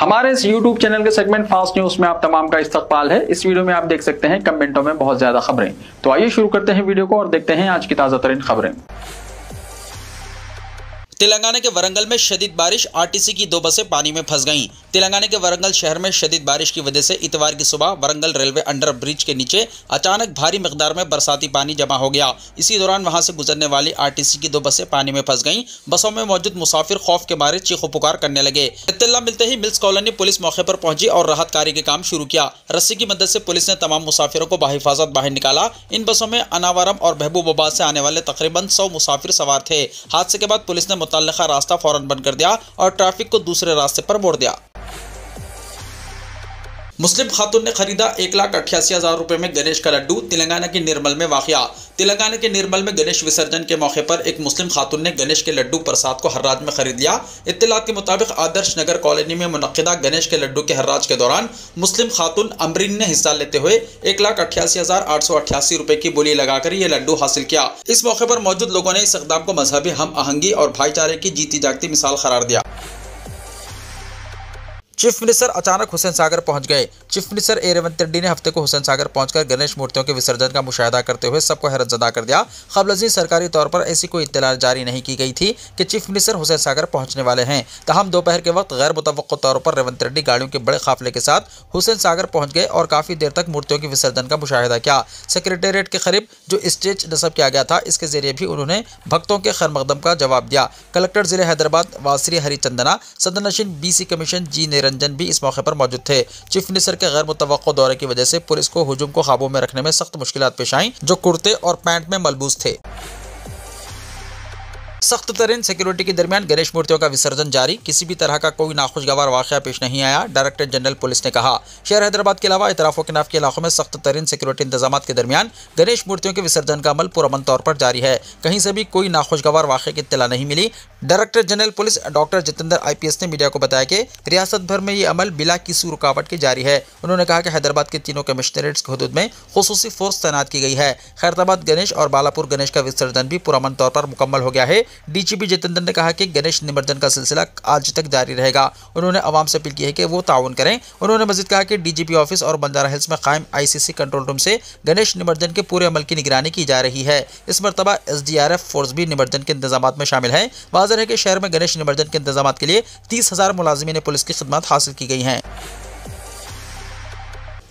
हमारे इस YouTube channel के सेगमेंट फास्ट न्यूज में आप तमाम का इस्तकबाल है। इस वीडियो में आप देख सकते हैं कमेंटों में बहुत ज्यादा खबरें। तो आइए शुरू करते हैं वीडियो को और देखते हैं आज की ताजा तरीन खबरें। तेलंगाना के वरंगल में शदीद बारिश, आरटीसी की 2 बसें पानी में फंस गईं। तेलंगाना के वरंगल शहर में शदीद बारिश की वजह से इतवार की सुबह वरंगल रेलवे अंडर ब्रिज के नीचे अचानक भारी मिकदार में बरसाती पानी जमा हो गया। इसी दौरान वहां से गुजरने वाली आरटीसी की 2 बसें पानी में फंस गईं। बसों में मौजूद मुसाफिर खौफ के मारे चीखो पुकार करने लगे। इत्तला मिलते ही मिल्स कॉलोनी पुलिस मौके पर पहुंची और राहत कार्य के काम शुरू किया। रस्सी की मदद से पुलिस ने तमाम मुसाफिरों को बाहिफाजत बाहर निकाला। इन बसों में अनावरम और महबूबाबाद से आने वाले तकरीबन 100 मुसाफिर सवार थे। हादसे के बाद पुलिस ने मुतल्लिका रास्ता फौरन बंद कर दिया और ट्रैफिक को दूसरे रास्ते पर मोड़ दिया। मुस्लिम खातून ने खरीदा 1,88,000 रुपए में गणेश का लड्डू। तेलंगाना के निर्मल में वाक़या। तेलंगाना के निर्मल में गणेश विसर्जन के मौके पर एक मुस्लिम खातून ने गणेश के लड्डू प्रसाद को हर्राज में खरीद लिया। इत्तलात के मुताबिक आदर्श नगर कॉलोनी में मुनक्किदा गणेश के लड्डू के हर्राज के दौरान मुस्लिम खातून अमरीन ने हिस्सा लेते हुए 1,88,888 रुपए की बोली लगाकर ये लड्डू हासिल किया। इस मौके पर मौजूद लोगों ने इस इक़दाम को मजहबी हम आहंगी और भाईचारे की जीती जागती मिसाल करार दिया। चीफ मिनिस्टर अचानक हुसैन सागर पहुंच गए। चीफ मिनिस्टर ए रेवंत रेड्डी ने हफ्ते को हुसैन सागर पहुंचकर गणेश मूर्तियों के विसर्जन का मुशाहिदा करते हुए सबको हैरतजदा कर दिया। क़ब्ल सरकारी तौर पर ऐसी कोई इत्तला जारी नहीं की गई थी कि चीफ मिनिस्टर हुसैन सागर पहुंचने वाले हैं। ताहम दोपहर के वक्त गैर मुतवक्को तौर पर रेवंत रेड्डी गाड़ियों के बड़े काफिले के साथ हुसैन सागर पहुंच गए और काफी देर तक मूर्तियों के विसर्जन का मुशाहिदा किया। सेक्रेटेरिएट के करीब जो स्टेज नस्ब किया गया था, इसके जरिए भी उन्होंने भक्तों के खैर मकदम का जवाब दिया। कलेक्टर जिले हैदराबाद वासरी हरिचंदना, सदनशीन BC कमीशन G निरंजन भी इस मौके पर मौजूद थे। चीफ मिनिस्टर के गैर मुतवक्को दौरे की वजह से पुलिस को हुजूम को काबू में रखने में सख्त मुश्किलात पेश आईं, जो कुर्ते और पैंट में मलबूस थे। सख्त तरीन सिक्योरिटी के दरमियान गणेश मूर्तियों का विसर्जन जारी। किसी भी तरह का कोई नाखुशगवार वाक़या पेश नहीं आया। डायरेक्टर जनरल पुलिस ने कहा, शहर हैदराबाद के अलावा इतराफ़ किनाफ के इलाकों में सख्त तरीन सिक्योरिटी इंतजाम के दरमियान गणेश मूर्तियों के विसर्जन का अमल पुरअमन तौर पर जारी है। कहीं से भी कोई नाखुशगवार वाक़े की इत्तला नहीं मिली। Director general police doctor Jitendra IPS ने मीडिया को बताया कि रियासत भर में ये अमल बिला किसी रुकावट के जारी है। उन्होंने कहा कि हैदराबाद के तीनों कमिश्नरेट्स की हदूद में खुसूसी फोर्स तैनात की गई है। खैरताबाद गणेश और बालापुर गणेश का विसर्जन भी पुरअमन तौर पर मुकम्मल हो गया है। DGP जितेंद्र ने कहा कि गणेश निमज्जन का सिलसिला आज तक जारी रहेगा। उन्होंने आवाम से अपील की है कि वो ताउन करें। उन्होंने मजीद कहा कि DGP ऑफिस और बंजारा हिल्स में कायम ICC कंट्रोल रूम से गणेश निमज्जन के पूरे अमल की निगरानी की जा रही है। इस मरतबा SDRF फोर्स भी निमज्जन के इंतजाम में शामिल है। वाज़ेह है कि शहर में गणेश निमज्जन के इंतजाम के लिए 30,000 मुलाजिमीन पुलिस की खिदमत हासिल की गई हैं।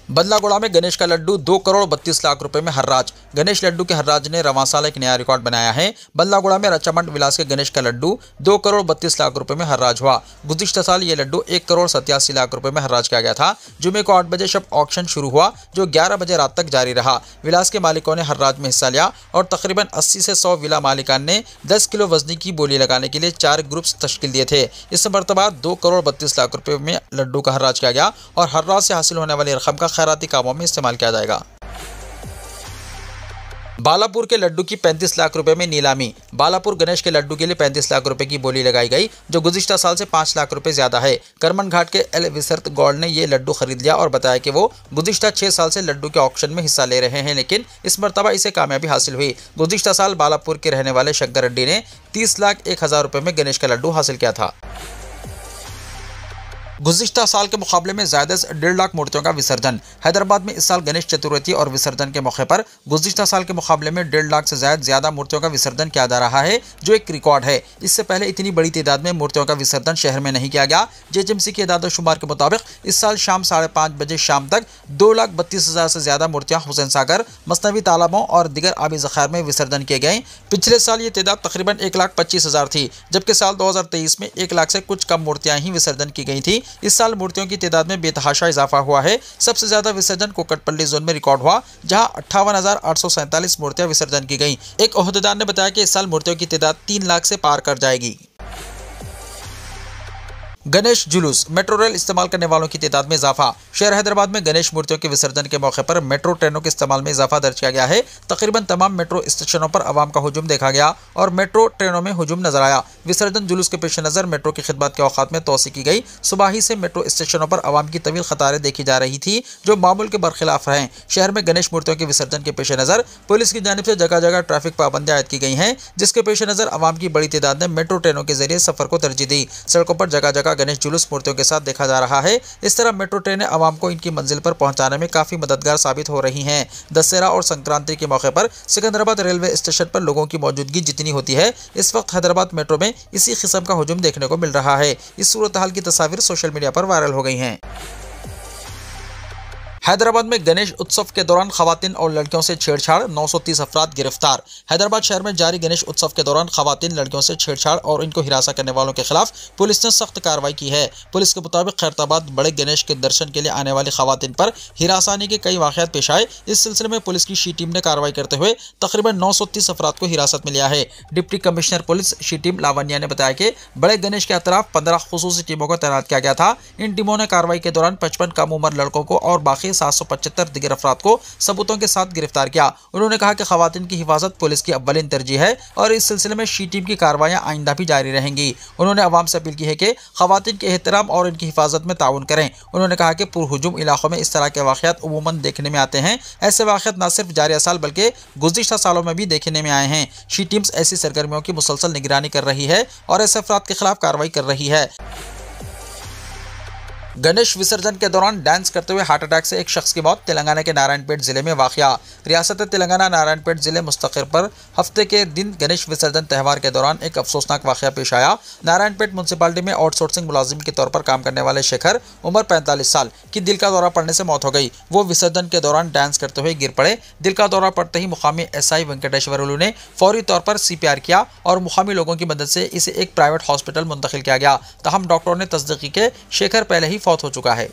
बदलागुड़ा में गणेश का लड्डू 2 करोड़ 32 लाख रुपए में हर्राज। गणेश लड्डू के हर्राज ने रवां साल एक नया रिकॉर्ड बनाया है। बदलागुड़ा में रचामंड विलास के गणेश का लड्डू 2 करोड़ 32 लाख रुपए में हर्राज हुआ। गुज़िश्ता साल ये लड्डू 1 करोड़ 87 लाख रुपए में हर्राज किया गया था। जुमे को 8 बजे शब ऑक्शन शुरू हुआ, जो 11 बजे रात तक जारी रहा। विलास के मालिकों ने हर्राज में हिस्सा लिया और तकरीबन 80 से 100 विला मालिकान ने 10 किलो वजनी की बोली लगाने के लिए 4 ग्रुप्स तश्कील दिए थे। इस मरतबा 2 करोड़ 32 लाख रुपए में लड्डू का हर्राज किया गया और हर्राज से हासिल होने वाली रकम का खैराती कामों में इस्तेमाल किया जाएगा। बालापुर के लड्डू की 35 लाख रुपए में नीलामी। बालापुर गणेश के लड्डू के लिए 35 लाख रुपए की बोली लगाई गई, जो गुज़िश्ता साल से 5 लाख रुपए ज्यादा है। करमन घाट के एल विसर्त गौड़ ने ये लड्डू खरीद लिया और बताया कि वो गुज़िश्ता 6 साल से लड्डू के ऑक्शन में हिस्सा ले रहे हैं, लेकिन इस मरतबा इसे कामयाबी हासिल हुई। गुज़िश्ता साल बालापुर के रहने वाले शंकर रेड्डी ने 30,01,000 रुपए में गणेश का लड्डू हासिल किया था। गुज़िश्ता साल के मुकाबले में ज़्यादा से 1.5 लाख मूर्तियों का विसर्जन। हैदराबाद में इस साल गणेश चतुर्थी और विसर्जन के मौके पर गुज़िश्ता साल के मुकाबले में 1.5 लाख से ज़्यादा मूर्तियों का विसर्जन किया जा रहा है, जो एक रिकॉर्ड है। इससे पहले इतनी बड़ी तादाद में मूर्तियों का विसर्जन शहर में नहीं किया गया। JHMC के इदाद शुमार के मुताबिक इस साल शाम 5:30 बजे शाम तक 2,32,000 से ज़्यादा मूर्तियाँ हुसैन सागर, मसनवी तालाबों और दिगर आबी ज़खायर में विसर्जन किए गए। पिछले साल ये तादाद तकरीबन 1,25,000 थी, जबकि साल 2023 में 1 लाख से कुछ कम मूर्तियाँ ही विसर्जन की गई थी। इस साल मूर्तियों की तादाद में बेतहाशा इजाफा हुआ है। सबसे ज्यादा विसर्जन कोकटपल्ली जोन में रिकॉर्ड हुआ, जहां 58,847 मूर्तियां विसर्जन की गईं। एक ओहदेदार ने बताया कि इस साल मूर्तियों की तादाद 3 लाख से पार कर जाएगी। गणेश जुलूस, मेट्रो रेल इस्तेमाल करने वालों की तादाद में इजाफा। शहर हैदराबाद में गणेश मूर्तियों के विसर्जन के मौके पर मेट्रो ट्रेनों के इस्तेमाल में इजाफा दर्ज किया गया है। तकरीबन तमाम मेट्रो स्टेशनों पर आवाम का हुजूम देखा गया और मेट्रो ट्रेनों में हुजूम नजर आया। विसर्जन जुलूस के पेश नज़र मेट्रो की खिदमत के औकात में तोसी की गई। सुबह ही से मेट्रो स्टेशनों पर आवाम की तवील कतारें देखी जा रही थी, जो मामूल के बरखिलाफ रहे। शहर में गणेश मूर्तियों के विसर्जन के पेश नज़र पुलिस की जानिब से जगह जगह ट्रैफिक पाबंदियां आयद की गई हैं, जिसके पेश नज़र आवाम की बड़ी तादाद ने मेट्रो ट्रेनों के जरिए सफर को तरजीह दी। सड़कों पर जगह जगह गणेश जुलूस मूर्तियों के साथ देखा जा रहा है। इस तरह मेट्रो ट्रेनें आवाम को इनकी मंजिल पर पहुंचाने में काफी मददगार साबित हो रही हैं। दशहरा और संक्रांति के मौके पर सिकंदराबाद रेलवे स्टेशन पर लोगों की मौजूदगी जितनी होती है, इस वक्त हैदराबाद मेट्रो में इसी किस्म का हुजूम देखने को मिल रहा है। इस सूरत हाल की तस्वीर सोशल मीडिया पर वायरल हो गई हैं। हैदराबाद में गणेश उत्सव के दौरान खवातीन और लड़कियों से छेड़छाड़, 930 अफराद गिरफ्तार। हैदराबाद शहर में जारी गणेश उत्सव के दौरान खवातीन लड़कियों से छेड़छाड़ और इनको हिरासत करने वालों के खिलाफ पुलिस ने सख्त कार्रवाई की है। पुलिस के मुताबिक खैरताबाद बड़े गणेश के दर्शन के लिए आने वाली खवातीन पर हिरासानी के कई वाक़यात पेश आए। इस सिलसिले में पुलिस की शी टीम ने कार्रवाई करते हुए तकरीबन 930 अफराद को हिरासत में लिया है। Deputy commissioner police she team Lavanya ने बताया कि बड़े गणेश के अतराफ 15 खुसूसी टीमों को तैनात किया गया था। इन टीमों ने कार्रवाई के दौरान 55 कम उम्र लड़कों को और बाकी 775 दिगर अफराद को सबूतों के साथ गिरफ्तार किया। उन्होंने कहा कि खवातीन की हिफाजत पुलिस की अव्वलीन तरजीह है और इस सिलसिले में शी टीम की कार्रवाइयां आइंदा भी जारी रहेंगी। उन्होंने अवाम से अपील की है कि खवातीन के एहतराम और इनकी हिफाजत में ताउन करें। उन्होंने कहा कि पुरहुजूम इलाकों में इस तरह के वाक़यात उमूमन देखने में आते हैं। ऐसे वाक़यात न सिर्फ जारी साल बल्कि गुज़िश्ता सालों में भी देखने में आए हैं। शी टीम्स ऐसी सरगर्मियों की मुसलसल निगरानी कर रही है और ऐसे अफराद के खिलाफ कार्रवाई कर रही है। गणेश विसर्जन के दौरान डांस करते हुए हार्ट अटैक से एक शख्स की मौत। तेलंगाना के नारायणपेट जिले में वाक़या। रियासत तेलंगाना नारायणपेट जिले मुस्तकिर पर हफ्ते के दिन गणेश विसर्जन त्यौहार के दौरान एक अफसोसनाक वाक़या पेश आया। नारायणपेट म्यूनसिपालिटी में आउटसोर्सिंग मुलाजिम के तौर पर काम करने वाले शेखर, उम्र 45 साल की दिल का दौरा पड़ने से मौत हो गई। वो विसर्जन के दौरान डांस करते हुए गिर पड़े। दिल का दौरा पड़ते ही मुकामी SI वेंकटेश्वरलू ने फौरी तौर पर CPR किया और मुकामी लोगों की मदद से इसे एक प्राइवेट हॉस्पिटल मुंतकिल किया गया। तहम डॉक्टरों ने तस्दीक की कि शेखर पहले ही फौत हो चुका है।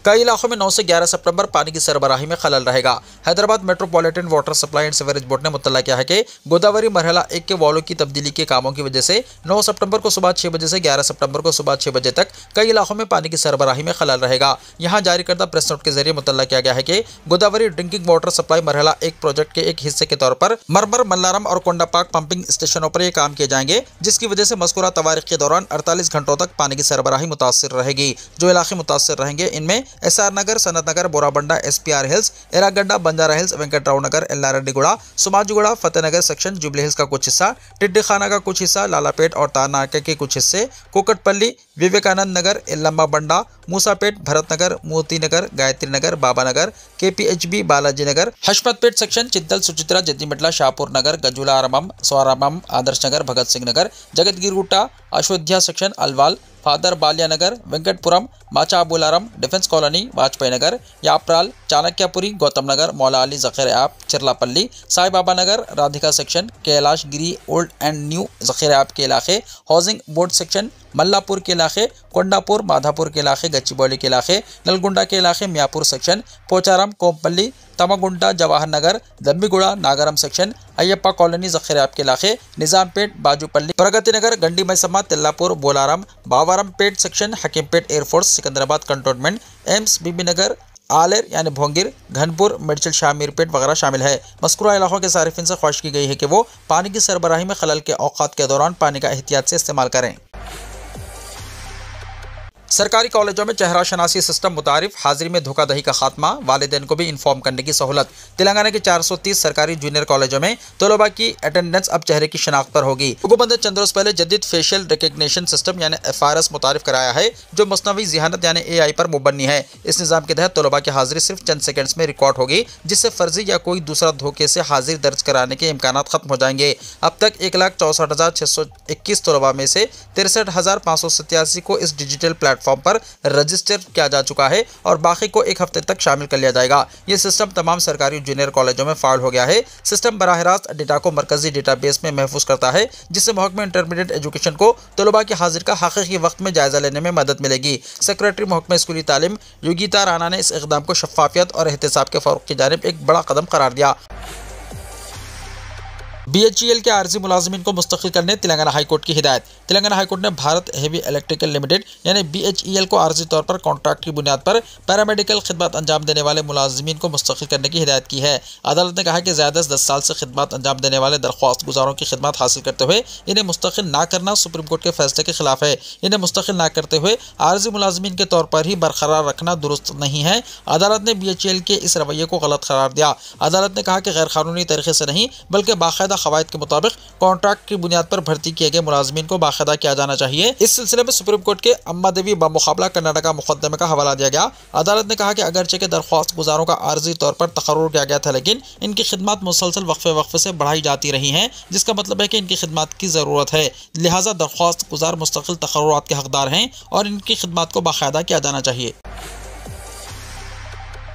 कई इलाकों में 9 से 11 सितंबर पानी की सरबराही में खलल रहेगा। Hyderabad metropolitan water supply and sewerage board ने मुत्तला किया है कि गोदावरी मरहला 1 के वालों की तब्दीली के कामों की वजह से 9 सितंबर को सुबह 6 बजे से 11 सितंबर को सुबह 6 बजे तक कई इलाकों में पानी की सरबराही में खलल रहेगा। यहाँ जारी करदा प्रेस नोट के जरिए मुत्तला किया गया है कि गोदावरी ड्रिंकिंग वाटर सप्लाई मरहला 1 प्रोजेक्ट के एक हिस्से के तौर पर मरमर, मल्लारम और कोंडापाक पंपिंग स्टेशनों पर ये काम किए जाएंगे, जिसकी वजह से मज़कूरा तवारीख के दौरान 48 घंटों तक पानी की सरबराही मुतासिर रहेगी। जो इलाके मुतासिर रहेंगे इनमें SR Nagar, Sanath Nagar, Borabanda, SPR Hills, Erragadda, Banjara Hills, Venkatrao Nagar, Ellareddyguda, Somajiguda, Fatehnagar section, Jubilee Hills का कुछ हिस्सा, टिड्डीखाना का कुछ हिस्सा, लालापेट और तारनाके के कुछ हिस्से, कोकटपल्ली, विवेकानंद नगर, एल्लम्मा बंडा, Moosapet, Bharat Nagar, Moti Nagar, Gayatri Nagar, Baba Nagar, KPHB, Balaji Nagar, Hashmatpet section, Chintal, Suchitra, Jeedimetla, Shahpur Nagar, Gajularamaram, Suraram, Adarsh Nagar, Bhagat Singh Nagar, Jagathgirigutta, अशोध्या section, Alwal, father Balaiah Nagar, Venkatapuram, Machabollaram, defence colony, Vajpayee Nagar, Yapral, Chanakyapuri, Gautam Nagar, Moula Ali जखीर ऐप, Cherlapally, Sai Baba Nagar, Radhika section, Kailash Giri old and new जखीर ऐप के इलाके, हाउसिंग बोर्ड सेक्शन, मल्लापुर के इलाके, कोंडापुर, माधापुर के इलाके, गच्चीबौली के इलाके, नलगुंडा के इलाके, मियापुर सेक्शन, पोचाराम, कोमपल्ली, तमागुंडा, जवाहर नगर, दम्बीगुड़ा, नागरम सेक्शन, अयप्पा कॉलोनी, जखीर ऐप के इलाके, निजामपेट, बाजूपल्ली, प्रगति नगर, गंडी मैसम्मा, तिल्लापुर, बोलाराम, बावारम पेट section, Hakimpet air force, Secunderabad cantonment, AIIMS, Bibi Nagar, Aler यानी भोंगिर, घनपुर, मिर्चल, शामीरपेट वगैरह शामिल है। मज़कूरा इलाकों के सारिफिन से ख्वाहिश की गई है कि वो पानी की सरबराही में खलल के औकात के दौरान पानी का एहतियात से इस्तेमाल करें। सरकारी कॉलेजों में चेहरा शनासी सिस्टम मुतारिफ, हाजिरी में धोखाधड़ी का खात्मा, वालिदैन को भी इन्फॉर्म करने की सहूलत। तेलंगाना के 430 सरकारी जूनियर कॉलेजों में तलबा की अटेंडेंस अब चेहरे की शनाख्त पर होगी। हुकूमत ने चंद रोज पहले जदीद फेशियल रिकग्निशन सिस्टम यानी FRS मुतारिफ कराया है, जो मसनवी ज़िहानत यानी AI पर मुबनी है। इस निज़ाम के तहत तलबा की हाजिरी सिर्फ चंद सेकेंड्स में रिकॉर्ड होगी, जिससे फर्जी या कोई दूसरा धोखे से हाजिरी दर्ज कराने के इम्कान खत्म हो जाएंगे। अब तक 1,64,621 तलबा में से 63,587 को इस डिजिटल प्लेटफॉर्म पर रजिस्टर किया जा चुका है और बाकी को एक हफ्ते तक शामिल कर लिया जाएगा। यह सिस्टम तमाम सरकारी जूनियर कॉलेजों में फाइल हो गया है। सिस्टम बराह रास्त डेटा को मरकजी डेटाबेस में महफूज करता है, जिससे महकमा इंटरमीडिएट एजुकेशन को तलबा की हाजिर का हकीकी वक्त में जायजा लेने में मदद मिलेगी। सेक्रेटरी महकमा स्कूली तालीम योगिता राणा ने इस इक़दाम को शफ़ाफियत और एहतिसाब के फ़रोग़ की जानिब एक बड़ा कदम करार दिया। BHEL के आर्जी मुलाजिमीन को मुस्तकिल करने तेलंगाना हाईकोर्ट की हिदायत। तेलंगाना हाईकोर्ट ने भारत हेवी इलेक्ट्रिकल लिमिटेड यानी BHEL को आर्जी तौर पर कॉन्ट्रैक्ट की बुनियाद पर पैरामेडिकल खिदमत अंजाम देने वाले मुलाजिमीन को मुस्तकिल करने की हिदायत की है। अदालत ने कहा कि ज़्यादा से 10 साल से खिदमत अंजाम देने वाले दरख्वास्त गुजारों की खिदमत हासिल करते हुए इन्हें मुस्तकिल ना करना सुप्रीम कोर्ट के फैसले के खिलाफ है। इन्हें मुस्तकिल ना करते हुए आर्जी मुलाजिमीन के तौर पर ही बरकरार रखना दुरुस्त नहीं है। अदालत ने BHEL के इस रवैये को गलत करार दिया। अदालत ने कहा कि गैर कानूनी तरीके से नहीं बल्कि बाकायदा कवायद के मुताबिक कॉन्ट्रैक्ट की बुनियाद पर भर्ती किए गए मुलाजमीन को बाकायदा किया जाना चाहिए। इस सिलसिले में सुप्रीम कोर्ट के अम्मा देवी बमुकाबला कर्नाटका मुकदमे का हवाला दिया गया। अदालत ने कहा कि अगरचे के दरख्वास्त गुजारों का आर्जी तौर पर तकर्रुर किया गया था, लेकिन इनकी खिदमत मुसलसल वक्फे से बढ़ाई जाती रही हैं, जिसका मतलब है कि इनकी खिदमत की ज़रूरत है। लिहाजा दरख्वास्त गुजार मुस्तकिल तकर्रुरात के हकदार हैं और इनकी खिदमत को बाकायदा किया जाना चाहिए।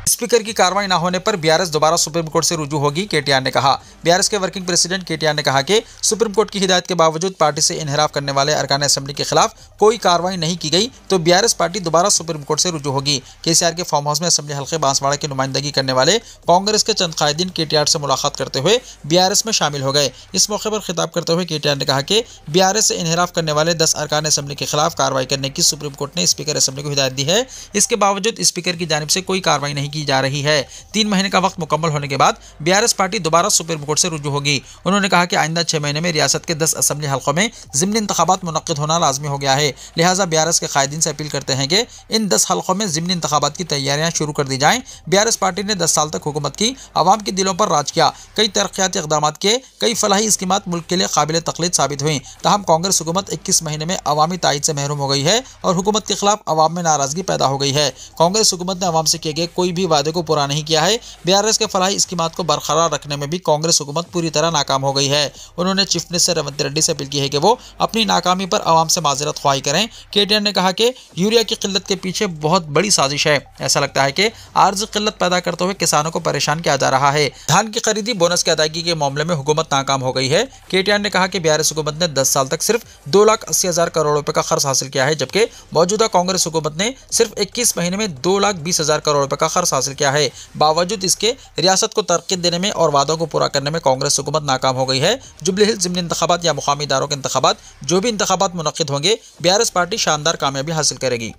स्पीकर की कार्रवाई न होने पर बीआरएस दोबारा सुप्रीम कोर्ट से रुजू होगी, केटीआर ने कहा। बीआरएस के वर्किंग प्रेसिडेंट केटीआर ने कहा कि सुप्रीम कोर्ट की हिदायत के बावजूद पार्टी से इनहराफ करने वाले अरकान असेंबली के खिलाफ कोई कार्रवाई नहीं की गई तो बीआरएस पार्टी दोबारा सुप्रीम कोर्ट से रुजू होगी। केसीआर के फार्म हाउस में असेंबली हल्के बांसवाड़ा की नुमाइंदगी करने वाले कांग्रेस के चंद कायदीन केटीआर से मुलाकात करते हुए बीआरएस में शामिल हो गए। इस मौके पर खिताब करते हुए केटीआर ने कहा कि बीआरएस से इनहराफ करने वाले 10 अरकान असेंबली के खिलाफ कार्रवाई करने की सुप्रीम कोर्ट ने स्पीकर असेंबली को हिदायत दी है। इसके बावजूद स्पीकर की जानिब से कोई कार्रवाई नहीं की जा रही है। 3 महीने का वक्त मुकम्मल होने के बाद बीआरएस पार्टी दोबारा सुप्रीम कोर्ट से रुजू होगी। उन्होंने कहा कि आइंदा 6 महीने में रियासत के 10 असेंबली हल्कों में ज़िमनी इंतखाबात मुनक्किद होना लाजमी हो गया है। लिहाजा बीआरएस के कायदीन से अपील करते हैं कि इन 10 हल्कों में ज़िमनी इंतखाबात की तैयारियां शुरू कर दी जाएं। बीआरएस पार्टी ने 10 साल तक हुकूमत की, आवाम के दिलों पर राज किया, कई तरक्याती इक़दाम किए, कई फलाही स्कीमात मुल्क के लिए काबिल तक़लीद साबित हुई। ताहम कांग्रेस हुकूमत 21 महीने में अवामी तायद से महरूम हो गई है और हुकूमत के खिलाफ अवाम में नाराजगी पैदा हो गई है। कांग्रेस हुकूमत ने अवाम से किए गए कोई भी वादे को पूरा नहीं किया है। बीआरएस के फलाही स्कीमात को बरकरार रखने में भी कांग्रेस हुकूमत पूरी तरह नाकाम हो गई है। उन्होंने चीफ मिनिस्टर रेवंत रेड्डी से अपील की है कि वो अपनी नाकामी पर अवाम से माजरत ख्वाही करें। केटीआर ने कहा कि यूरिया की किल्लत के पीछे बहुत बड़ी साजिश है। ऐसा लगता है कि आर्जी किल्लत पैदा करते हुए किसानों को परेशान किया जा रहा है। धान की खरीदी बोनस की अदायगी के मामले में हुकूमत नाकाम हो गई है। केटीआर ने कहा कि बीआरएस हुकूमत ने 10 साल तक सिर्फ 2,80,000 करोड़ रुपए का खर्च हासिल किया है, जबकि मौजूदा कांग्रेस हुकूमत ने सिर्फ 21 महीने में 2,20,000 करोड़ रुपए का खर्च हासिल किया है। बावजूद इसके रियासत को तरक्की देने में और वादों को पूरा करने में कांग्रेस हुकूमत नाकाम हो गई है। जुबली हिल्स ज़िमनी इंतखाबात या मुकामी इदारों के इंतखाबात, जो भी इंतखाबात मुनक्किद होंगे, बीआरएस पार्टी शानदार कामयाबी हासिल करेगी।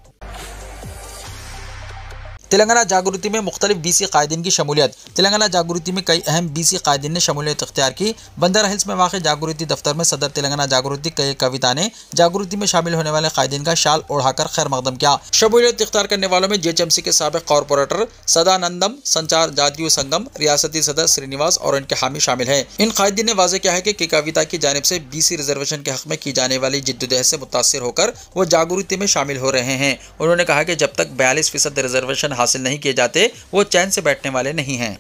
तेलंगाना जागृति में मुख्तलिफ बीसी कायदीन की शमूलियत। तेलंगाना जागृति में कई अहम बीसी कायदीन ने शमूलियत इख्तियार की। बंजारा हिल्स में वाक़ जागृति दफ्तर में सदर तेलंगाना जागृति कविता ने जागृति में शामिल होने वाले कायदीन का शाल ओढ़ाकर खैर मकदम किया। शमूलियत इख्तियार करने वालों में जेएचएमसी के साबिक़ कॉरपोरेटर सदानंदम, संचार जातीय संगम, रियासती सदर श्रीनिवास और इनके हामी शामिल हैं। इन कायदीन ने वाज़ेह किया है कि कविता की जानिब से बीसी रिजर्वेशन के हक़ में की जाने वाली जिद्दोजहद से मुतासिर होकर वो जागृति में शामिल हो रहे हैं। उन्होंने कहा कि जब तक 42% रिजर्वेशन हासिल नहीं किए जाते वो चैन से बैठने वाले नहीं हैं।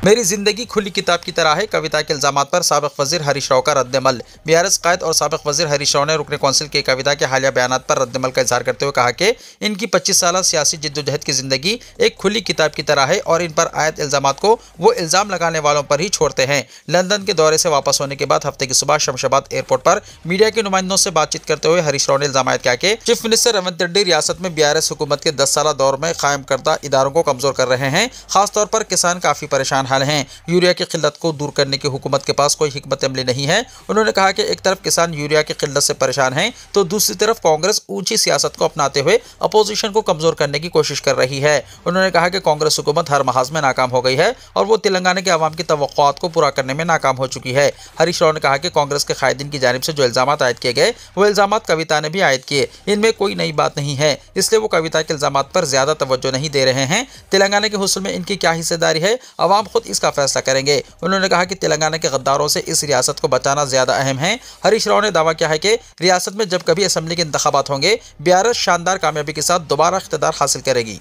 मेरी जिंदगी खुली किताब की तरह है, कविता के इल्जामात पर साबिक़ वज़ीर हरीश राव का रद्दमल। बीआरएस कायद और साबिक़ वज़ीर हरीश राव ने रुकने कौंसिल की कविता के हालिया बयानात पर रद्दमल का इजहार करते हुए कहा कि इनकी 25 साल सियासी जिद्दोजहद की जिंदगी एक खुली किताब की तरह है और इन पर आयत इल्जामात को वो इल्ज़ाम लगाने वालों पर ही छोड़ते हैं। लंदन के दौरे से वापस होने के बाद हफ्ते की सुबह शमशाबाद एयरपोर्ट पर मीडिया के नुमाइंदों से बातचीत करते हुए हरीश राव ने इल्जाम किया कि चीफ मिनिस्टर रेवंत रेड्डी रियासत में बीआरएस हुकूमत के 10 साल दौर में कायम करदा इदारों को कमजोर कर रहे हैं। खासतौर पर किसान काफ़ी परेशान हाल हैं। यूरिया की किल्लत को दूर करने की हुकूमत के पास कोई हिकमत अमली नहीं है। उन्होंने कहा कि एक तरफ किसान यूरिया की किल्लत से परेशान हैं तो दूसरी तरफ कांग्रेस ऊंची सियासत को अपनाते हुए अपोजिशन को कमजोर करने की कोशिश कर रही है। उन्होंने कहा कि कांग्रेस हुकूमत हर महाज में नाकाम हो गई है और वो तेलंगाना के अवाम की तवक्कुआत को पूरा करने में नाकाम हो चुकी है। हरीश राव ने कहा कि कांग्रेस के कायदीन की जानिब से जो इल्जामात आयद किए गए वो इल्जामात कविता ने भी आयद किए, इनमें कोई नई बात नहीं है, इसलिए वो कविता के इल्जामात पर ज्यादा तवज्जो नहीं दे रहे हैं। तेलंगाना के हुस्न में इनकी क्या हिस्सेदारी है, अवाम खुद इसका फैसला करेंगे। उन्होंने कहा कि तेलंगाना के गद्दारों से इस रियासत को बचाना ज्यादा अहम है। हरीश राव ने दावा किया है कि रियासत में जब कभी असेंबली के इंतखाबात होंगे बीआरएस शानदार कामयाबी के साथ दोबारा इख्तिदार हासिल करेगी।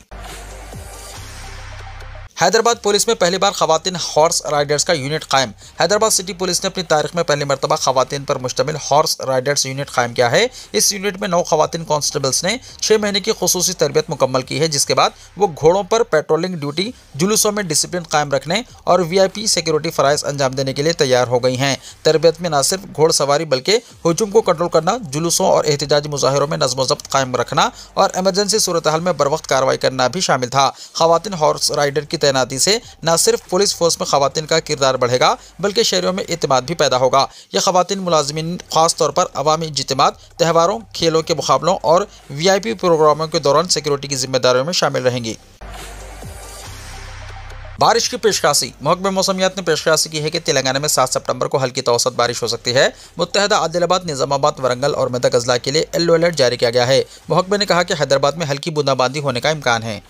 हैदराबाद पुलिस में पहली बार खवातीन हॉर्स राइडर्स का यूनिट कायम। हैदराबाद सिटी पुलिस ने अपनी तारीख में पहली मरतबा खवातीन पर मुश्तमिल हॉर्स राइडर्स यूनिट कायम किया है। इस यूनिट में 9 खवातीन कांस्टेबल्स ने 6 महीने की खुसूसी तरबियत मुकम्मल की है, जिसके बाद वो घोड़ों पर पेट्रोलिंग ड्यूटी, जुलूसों में डिसिप्लिन कायम रखने और वीआईपी सिक्योरिटी फ़राइज़ अंजाम देने के लिए तैयार हो गई हैं। तरबियत में न सिर्फ घोड़सवारी बल्कि हुजूम को कंट्रोल करना, जुलूसों और एहतजाजी मुजाहिरों में नज़्म व ज़ब्त कायम रखना और एमरजेंसी सूरत हाल में बरवक्त कार्रवाई करना भी शामिल था। खवातीन हॉर्स राइडर की तैनाती से न सिर्फ पुलिस फोर्स में खवातीन का किरदार बढ़ेगा बल्कि शहरियों में एतमाद भी पैदा होगा। यह खवातीन मुलाजिमीन खास तौर पर अवामी इज्तिमात, त्योहारों, खेलों के मुकाबलों और वीआईपी प्रोग्रामों के दौरान सिक्योरिटी की जिम्मेदारियों में शामिल रहेंगी। बारिश की पेशकाशी। महकमे मौसमियात ने पेशकाशी की है कि तेलंगाना में 7 सितंबर को हल्की तो औसत बारिश हो सकती है। मुत्तहदा आदिलाबाद, निजामाबाद, वरंगल और मेदक अजला के लिए येलो अलर्ट जारी किया गया है। महकमे ने कहा कि हैदराबाद में हल्की बूंदाबांदी होने का इम्कान है।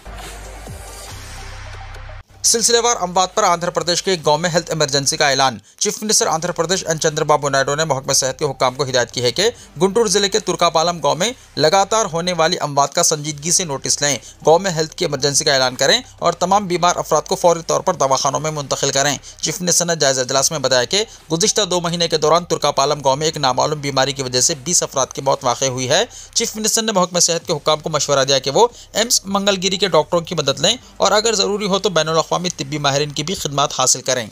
सिलसिलेवार अमवात पर आंध्र प्रदेश के एक गांव में हेल्थ इमरजेंसी का ऐलान। Chief minister Andhra Pradesh N Chandrababu Naidu ने महकमा सेहत के हुक्काम को हिदायत की है कि गुंटूर जिले के तुर्कापालम गांव में लगातार होने वाली अमवात का संजीदगी से नोटिस लें, गांव में हेल्थ की इमरजेंसी का ऐलान करें और तमाम बीमार अफराद को फौरी तौर पर दवाखानों में मुंतकिल करें। चीफ मिनिस्टर ने जायजा इजलास में बताया कि गुज़िश्ता 2 महीने के दौरान तुर्कापालम गाँव में एक नामालूम बीमारी की वजह से 20 अफराद की मौत वाक़ हुई है। चीफ मिनिस्टर ने महकमा सेहत के हुक्काम को मशवरा दिया कि वो एम्स मंगलगिरी के डॉक्टरों की मदद लें और अगर ज़रूरी हो तो बैनुल अक़वामी तिब्बी माहिरीन की भी खिदमत हासिल करें।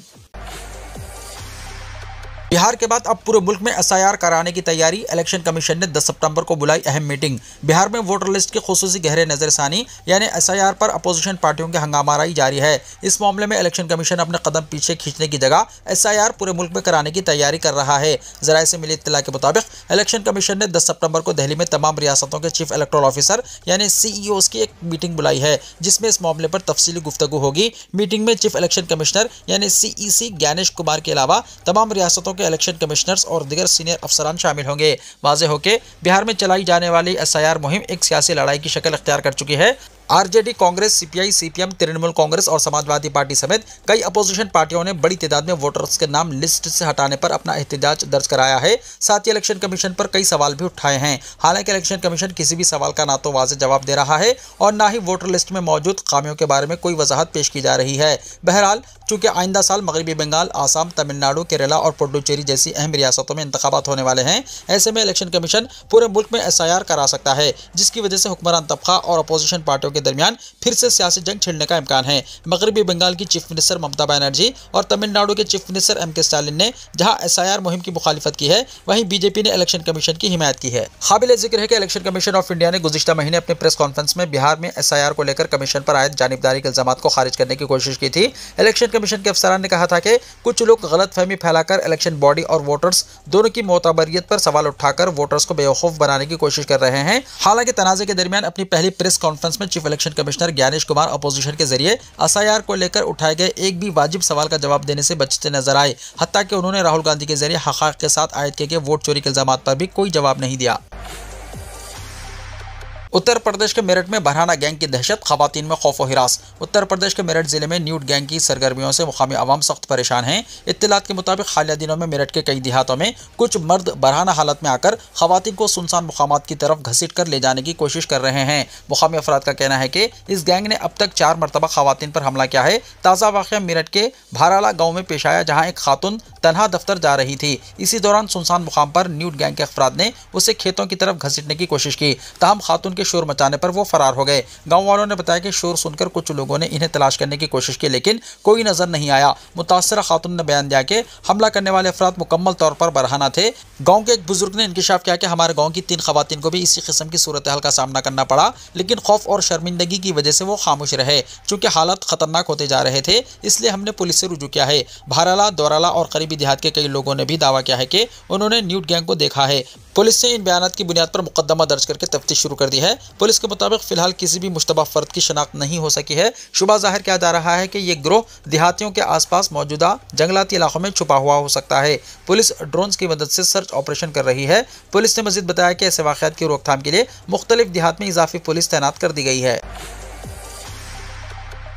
बिहार के बाद अब पूरे मुल्क में SIR कराने की तैयारी। इलेक्शन कमीशन ने 10 सितंबर को बुलाई अहम मीटिंग। बिहार में वोटर लिस्ट की खुसूसी गहरे नजरसानी यानी SIR पर अपोजिशन पार्टियों की हंगामाराई जारी है। इस मामले में इलेक्शन कमीशन अपने कदम पीछे खींचने की जगह SIR पूरे मुल्क में कराने की तैयारी कर रहा है। जराये से मिली इत्तला के मुताबिक इलेक्शन कमीशन ने 10 सितंबर को दिल्ली में तमाम रियासतों के चीफ इलेक्टोरल ऑफिसर यानी CEOs की एक मीटिंग बुलाई है, जिसमें इस मामले पर तफसीली गुफ्तगू होगी। मीटिंग में चीफ इलेक्शन कमिश्नर यानी CEC ज्ञानेश कुमार के अलावा तमाम रियासतों के इलेक्शन कमिश्नर्स और दीगर सीनियर अफसरान शामिल होंगे। वाज़ेह हो कि बिहार में चलाई जाने वाली SIR मुहिम एक सियासी लड़ाई की शक्ल इख्तियार कर चुकी है। RJD, Congress, CPI, CPM, Trinamool Congress और समाजवादी पार्टी समेत कई अपोजिशन पार्टियों ने बड़ी तादाद में वोटर्स के नाम लिस्ट से हटाने पर अपना एहतजाज दर्ज कराया है। साथ ही इलेक्शन कमीशन पर कई सवाल भी उठाए हैं। हालांकि इलेक्शन कमीशन किसी भी सवाल का ना तो वाज़ेह जवाब दे रहा है और ना ही वोटर लिस्ट में मौजूद खामियों के बारे में कोई वजाहत पेश की जा रही है। बहरहाल, चूंकि आइंदा साल मगरबी बंगाल, आसाम, तमिलनाडु, केरला और पुडुचेरी जैसी अहम रियासतों में इंतखाबात होने वाले हैं, ऐसे में इलेक्शन कमीशन पूरे मुल्क में SIR करा सकता है, जिसकी वजह से हुक्मरान तबका और अपोजिशन पार्टियों के दरमियान फिर से सियासी जंग छिड़ने का इम्कान है। मगरबी बंगाल की चीफ मिनिस्टर ममता बनर्जी और तमिलनाडु के चीफ मिनिस्टर MK स्टालिन ने जहां SIR मुहिम की मुखालिफत की है, वहीं BJP ने इलेक्शन कमीशन की हिमायत की है। काबिल जिक्र है कि इलेक्शन कमीशन ऑफ इंडिया ने गुज़िश्ता महीने अपने प्रेस कॉन्फ्रेंस में बिहार में SIR को लेकर कमीशन पर आयद जानिबदारी के इल्जामात को खारिज करने की कोशिश की थी। इलेक्शन कमीशन के अफसरान ने कहा था कि कुछ लोग गलतफहमी फैलाकर इलेक्शन बॉडी और वोटर्स दोनों की मोतबरियत पर सवाल उठाकर वोटर्स को बेवकूफ बनाने की कोशिश कर रहे हैं। हालांकि तनाज़े के दरमियान अपनी पहली प्रेस कॉन्फ्रेंस में chief election commissioner Gyanesh Kumar opposition के जरिए SIR को लेकर उठाए गए एक भी वाजिब सवाल का जवाब देने से बचते नजर आए। हत्ता कि उन्होंने राहुल गांधी के जरिए हक़ाइक़ के साथ आयद किए गए वोट चोरी के इल्जामात पर भी कोई जवाब नहीं दिया। उत्तर प्रदेश के मेरठ में बरहाना गैंग की दहशत, खवातीन में खौफ और हिरास। उत्तर प्रदेश के मेरठ जिले में न्यूड गैंग की सरगर्मियों से मुकामी आवाम सख्त परेशान हैं। इत्तलात के मुताबिक हालिया दिनों में मेरठ के कई देहातों में कुछ मर्द बरहाना हालत में आकर खवातीन को सुनसान मुकामात की तरफ घसीट कर ले जाने की कोशिश कर रहे हैं। मुकामी अफराद का कहना है कि इस गैंग ने अब तक 4 मरतबा खवातीन पर हमला किया है। ताज़ा वाक़या मेरठ के भाराला गाँव में पेश आया, जहाँ एक खातून तनहा दफ्तर जा रही थी। इसी दौरान सुनसान मुकाम पर न्यूड गैंग के अफराद ने उसे खेतों की तरफ घसीटने की कोशिश की। ताहम खातून के शोर मचाने पर वो फरार हो गए। गांव वालों ने बताया कि शोर सुनकर कुछ लोगों ने इन्हें तलाश करने की कोशिश की, लेकिन कोई नजर नहीं आया। मुतासरा खातून ने बयान दिया कि हमला करने वाले अफराद मुकम्मल तौर पर बरहाना थे। गांव के एक बुजुर्ग ने इंकिशाफ किया कि हमारे गांव की 3 खवातीन को भी इसी किस्म की सूरत हाल का सामना करना पड़ा, लेकिन खौफ और शर्मिंदगी की वजह से वो खामोश रहे। चूंकि हालात खतरनाक होते जा रहे थे, इसलिए हमने पुलिस से रुजू किया है। भाराला, दौराला और करीबी देहात के कई लोगों ने भी दावा किया है कि उन्होंने न्यूड गैंग को देखा है। पुलिस ने इन बयानात की बुनियाद पर मुकदमा दर्ज करके तफ्तीश शुरू कर दी है। पुलिस के मुताबिक फिलहाल किसी भी मुश्तबा फर्द की शनाख्त नहीं हो सकी है। शुबा जाहिर किया जा रहा है कि ये गिरोह देहातियों के आसपास मौजूदा जंगलाती इलाकों में छुपा हुआ हो सकता है। पुलिस ड्रोन्स की मदद से सर्च ऑपरेशन कर रही है। पुलिस ने मजीद बताया कि ऐसे वाक़यात की रोकथाम के लिए मुख्तलिफ देहात में इजाफी पुलिस तैनात कर दी गई है।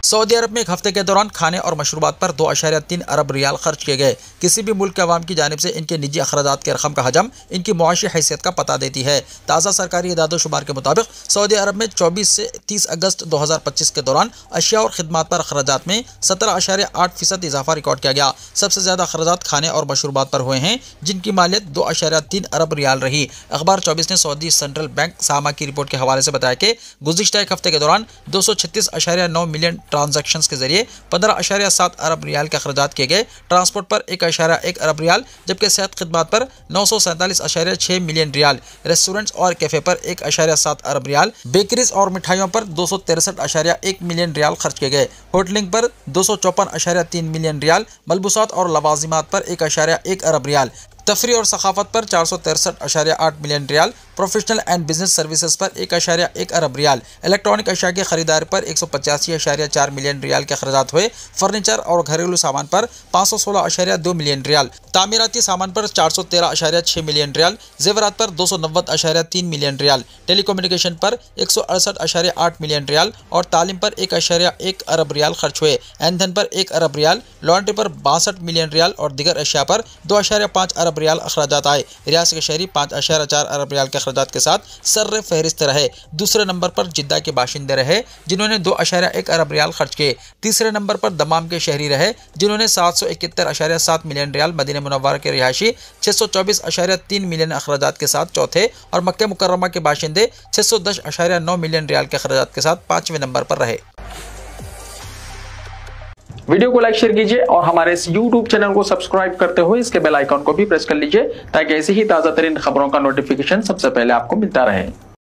सऊदी अरब में एक हफ्ते के दौरान खाने और मशरूबात पर 2.3 अरब रियाल खर्च किए गए। किसी भी मुल्क के अवाम की जानिब से इनके निजी अखराजात के रकम का हजम इनकी मुआशी हैसियत का पता देती है। ताज़ा सरकारी इदादोशुमार के मुताबिक सऊदी अरब में 24 से 30 अगस्त 2025 के दौरान अशिया और खिदमात पर अखराजात में 17.8% इजाफा रिकॉर्ड किया गया। सबसे ज़्यादा अखराजात खाने और मशरूबात पर हुए हैं, जिनकी मालियत 2.3 अरब रियाल रही। अखबार 24 ने सऊदी सेंट्रल बैंक सामा की रिपोर्ट के हवाले से बताया कि गुज़िश्ता एक हफ्ते के दौरान 236.9 मिलियन ट्रांजैक्शंस के जरिए 15.7 अरब रियाल के अखराजात किए गए। ट्रांसपोर्ट पर 1.1 अरब रियाल, जबकि सेहत खिदमात पर 947.6 मिलियन रियाल, रेस्टोरेंट्स और कैफे पर 1.7 अरब रियाल, बेकरीज और मिठाइयों पर 263.1 मिलियन रियाल खर्च किए गए। होटलिंग पर 254.3 मिलियन रियाल, मलबूसात और लवाजिमात पर 1.1 अरब रियाल। तफरी और सखाफत पर 463.8 million riyal, professional and business services पर 1.1 अरब रियाल, इलेक्ट्रॉनिक अशिया की खरीदारी पर 185.4 मिलियन रियाल के खर्चात हुए, फर्नीचर और घरेलू सामान पर 516.2 मिलियन रियाल, तामीराती सामान पर 413.6 मिलियन रियाल, जेवरात पर 290.3 मिलियन रियाल, टेलीकम्युनिकेशन पर 168.8 मिलियन रियाल और तालीम पर 1.1 अरब रियाल खर्च हुए। ईंधन पर 1 अरब रियाल, लॉन्ड्री पर 62 मिलियन रियाल और दीगर अशिया पर 2.5 अरब रियाल अखराजात आए। रियासत के शहरी 5.4 अरब रियाल के अखराजात के साथ सर्रे फहरिस्त रहे। दूसरे नंबर पर जिद्दा के बाशिंदे रहे जिन्होंने 2.1 अरब रियाल खर्च किए। तीसरे नंबर पर दमाम के शहरी रहे जिन्होंने 771.7 मिलियन रियाल, मदीना मुनव्वरा के रिहायशी 624.3 मिलियन अखराजात के साथ चौथे और मक्का मुकर्रमा के बाशिंदे 610.9 मिलियन रियाल के अखराजात के साथ 5वें नंबर पर रहे। वीडियो को लाइक शेयर कीजिए और हमारे इस YouTube चैनल को सब्सक्राइब करते हुए इसके बेल आइकॉन को भी प्रेस कर लीजिए ताकि ऐसी ही ताजा तरीन खबरों का नोटिफिकेशन सबसे पहले आपको मिलता रहे।